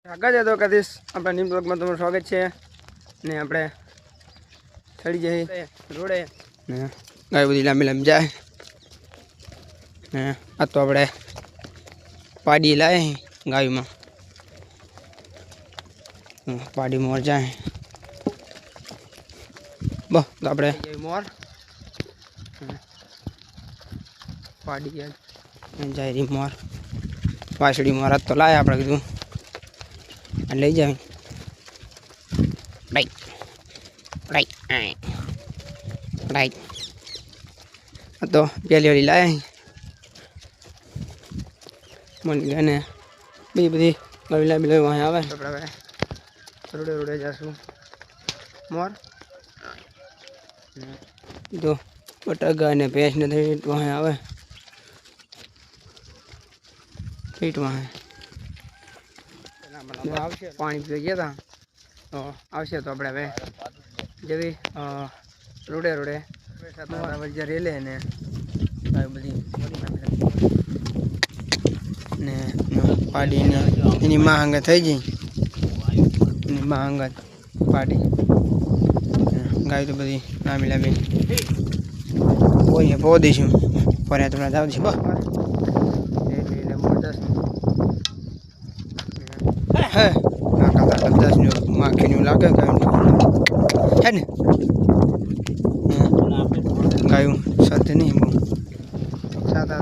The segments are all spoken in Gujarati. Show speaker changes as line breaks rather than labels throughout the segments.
આગળ જતો કદીશ આપણા ન્યૂ બ્લોગમાં તમારું સ્વાગત છે ને આપણે ચડી જઈએ રોડે ને ગાય બધી લાંબી લાંબી જાય ને આ તો આપણે પાડી લાવે ગાયમાં પાડી મોર જાય બસ તો આપણે મોર પાડી જાય રી મોર વાસળી મોર તો લાવે આપણે કીધું લઈ જાય રાઈટ રાઈટ રાઈટ તો પહેલી વાળી લાવે મળી ગયા ને બધી લાંબી લાંબી વાંહે આવે આપણે રોડે રોડે જઈશું મોર તો બટાકા ને ભેંસ ને વાંહે આવે ફીટ વાંહે આવશે પાણી પીવા ગયા હતા તો આવશે તો આપણે હવે જેવી રોડે રોડે વચ્ચે રેલે ને બધી ને પાડીને એની માં અંગત થઈ ગઈ એની માં અંગત પાડી ગાય તો બધી લાંબી લાંબી પો દઈશું ફરે તો જાવ દઈશું બસ હે કાકા 10 નું માખીનું લાગે હે ને ગાયું સાથે નહીં બહુ સાદા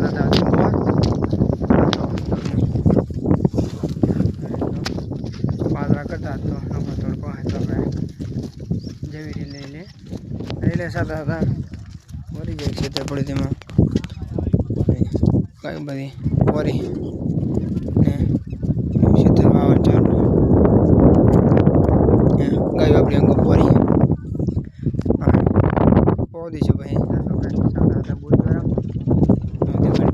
પાદરા કરતા તો આપણે તડકો હોય તો આપણે જેવી લઈ લે સાદા મરી જાય છે તે પડી તેમાં ગાય બધી વરી ને શીતળ વાવણ ચાલુ ગાય આપણી અંગો ફરી બહુ દીશો ભાઈ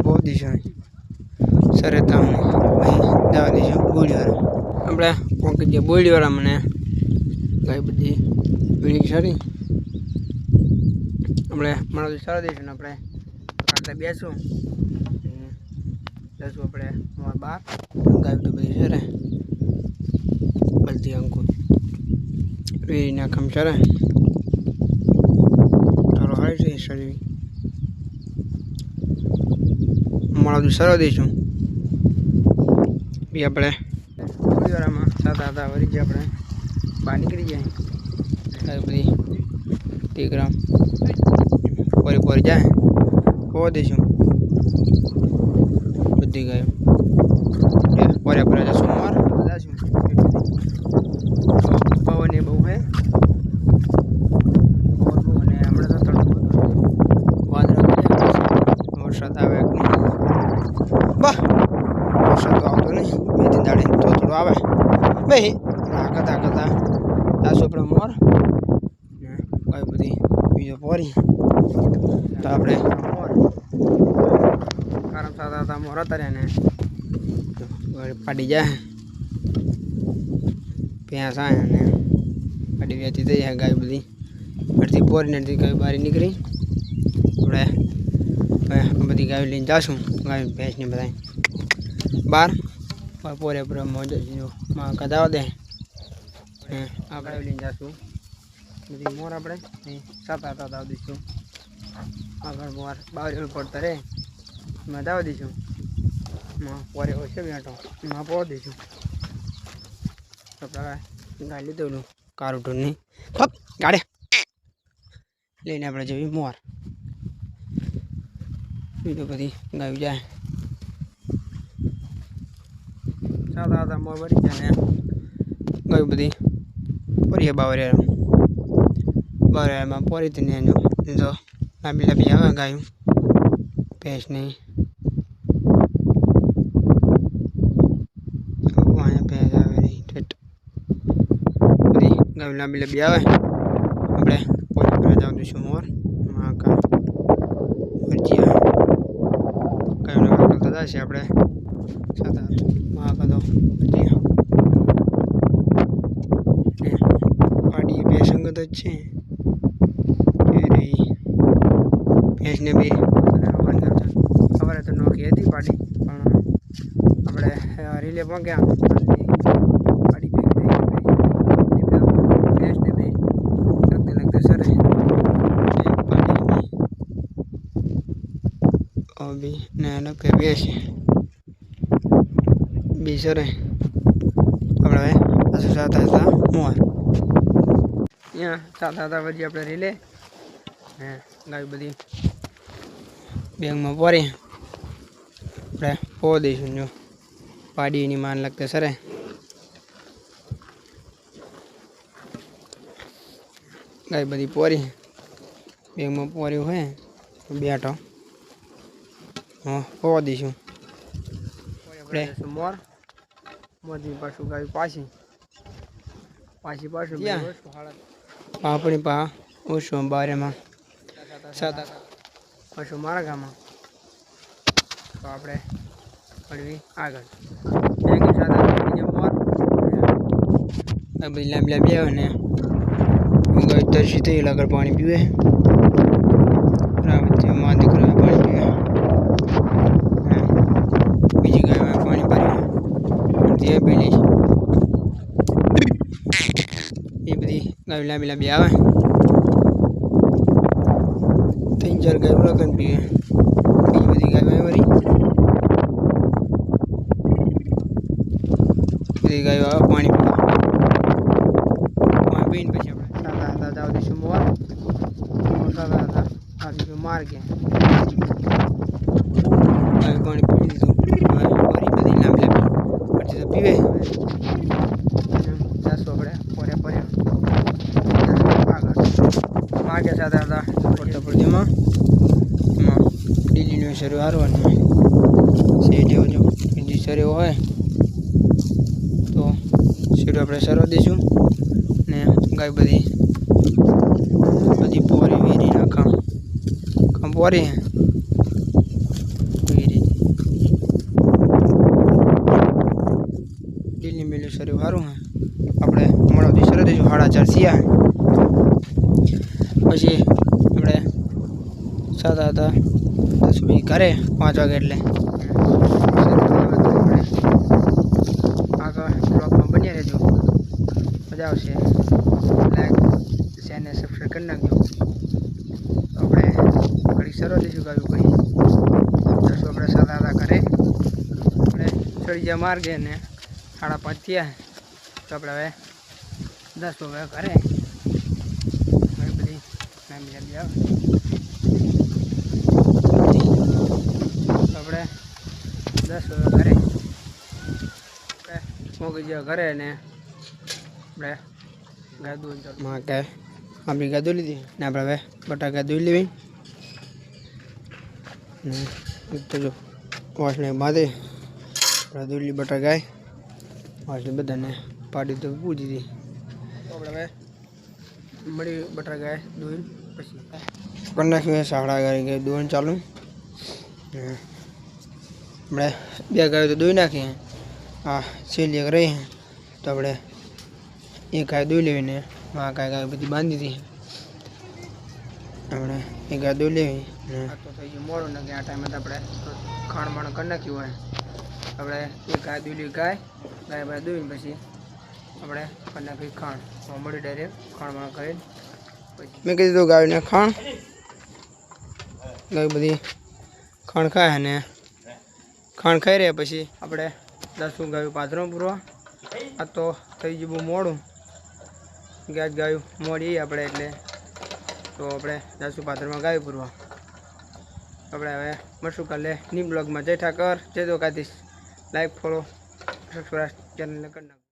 બહુ દીશો સરે તમને જવા દઈશું બોલીવાળા આપણે પહોંચી ગયા બોલીવાળા મને ગાય બધી પીળી સારી આપણે મારા સારા દઈશું ને આપણે આટલે બેસું જશું આપણે બહાર ગાય તો બધી છે બધી અંકુ વેરીના ખમ છે તારો હાય છે શરીર મારા સારા દઈશું બી આપણે પરિવારમાં સાતા વળી જાય આપણે બહાર નીકળી જાય ગાય બધી 30 ગ્રામ પોરી જાય હોવા દઈશું બધી ગાયો પોરે જશું માર જશું પવન એ બહુ હે અને હમણાં તો તડકો વાદળા વરસાદ આવે વાહ વરસાદ તો આવતો નહીં 2-3 દાડે થોડું આવે બે કરતા તાસો આપણે મોર કઈ બધી બીજો પોરી તો આપણે મોર આરામ સાદા મોર હતા ને પાડી જાય ભેંસ આવે ને પાડી વેચી થઈ જાય ગાય બધી અડધી પોરી અડધી ગાય બહાર નીકળી આપણે બધી ગાયો લઈને જઈશું ગાય ભેંસને બધા બહાર પોરે મોજ કદાવા દે ને આપણે લઈને જઈશું બધી મોર આપણે સાતા દઈશું આગળ મોર બાવરી પડતા રે એમાં દાવા દઈશું પોરે ઓછે બેઠો એમાં પો દઈશું આપણે ગાડી લીધેલું કારું ઢૂંઢની હપ ગાડે લઈને આપણે જઈએ મોર બીજું બધી ગાયું જાય સાદા મોર ભરી જાય ને ગાયું બધી પોરીએ બાવરિયામાં પોરી તેને જો લાંબી લાંબી આવે ગાયું ભેંસની લાંબી લાંબી આવે આપણે પોલીસ જવા દઈશું મોર મહાકાલ મરજી કયું વાકલ થતા છે આપણે સાતા મહાકાલો મરજી પાડી બે સંગત જ છે એ રહી ભેંસને બી ખબર તો નોખી હતી પાડી પણ આપણે રીલે પગ્યા भी नया के बेस बीसरे अपने साथ था मोर यहाँ साथ था वही अपने रिले गाय बधी बेंग में पड़े अपने पो दईशु जो पाड़ी नहीं मान लगते सर गाय बधी पोरी बेंग में पोरी है बेठो हाँ पो दईशु मोर मोदी पाछू गाय पाछी पाछी पाछू पापड़ी पा ओछो 12 में 7 पाछू मारा गाम तो आप आग मोर बधी लांबी लांबी आवे ने गाय तरसी थी लगड़ पानी पीवे माँ दीकरो पानी पीवे बीजी गाय में पानी भरी पी ली ये बधी गाय लांबी लांबी आवे 3-4 गाय लगन पीवे बीजी बधी गाय में भरी बधी गाय पानी पीवे पानी पीने पीछे सादा सादा जाओ दीशु मोर सादा सादा आज मार के गाय पानी पी दीधु भरी बधी लांबी लांबी પછી તો પીવે જાસો આપણે પોરે પોરે માગે સાદા સાદા પડતો પડતીમાં ડીલીનો શરૂ હારવાનો સેટ એવો જો બીજી શરૂ હોય તો શરૂ આપણે સરવા દઈશું ને ગાય બધી બધી પોરી વેરી નાખા કામ પોરી શરૂ સારું આપણે મળવાથી શરૂ થઈશું 4:30 થયા પછી આપણે સાદા હતા 10 વાગે ઘરે 5 વાગે એટલે આગળ બ્લોગમાં બન્યા રહેજો મજા આવશે લાઈક ચેનલ સબસ્ક્રાઈબ કરી નાખજો આપણે ઘડી શરૂ થઈશું ગાયું ભાઈ આપણે સાદા હતા ઘરે આપણે ચડી જા માર્ગે ને 5:30 થયા તો આપણે હવે 10 વાગે ઘરે બધી લાંબી લાંબી આવે તો આપણે 10 વાગે ઘરે મોગી જાય ઘરે ને આપણે ગાય દૂધ માં કે આપણી ગાય દૂધ લીધી ને આપણે હવે બટાકા દૂધ લેવી ને તો જો વાસણે બાંધી આપણે દૂધ લી બટાકા ગાય आज बधाने पाड़ी तो पूजी थी तो अपने मड़ी बटर गए दूध पी कन्या साड़ा गाय गए दूध चालू अपने बे गाय तो दूध नाखी हाँ सेलिया रही हैं तो अपने एक गाय दूध लेवी ने वहाँ गाय बधी बांधी थी अपने एक गाय दूध लेवी तो थी गई मोड़ो ने आ टाइम अपने खाण माण कर नाख्यू है अपने एक गाय दूध ली गाय गाय बाय दूध पी अपने कर नाखी खाण मड़ी डायरेक्ट खाण माण कर मैं कीधु तो गाय ने खाण गाय बधी खाण खाए ने खाण खाई रहे पछी अपने 10 गाय पाथरो पूरवा आ तो थी गई बहु मोड़ू गैस गाय मोड़ी अपने एटले तो अपने 10 पाथर में गाय पूरवा अपने हवे मशू काले नी ब्लॉग में जय ठाकर जय Dwarkadhish like follow subscribe channel करना।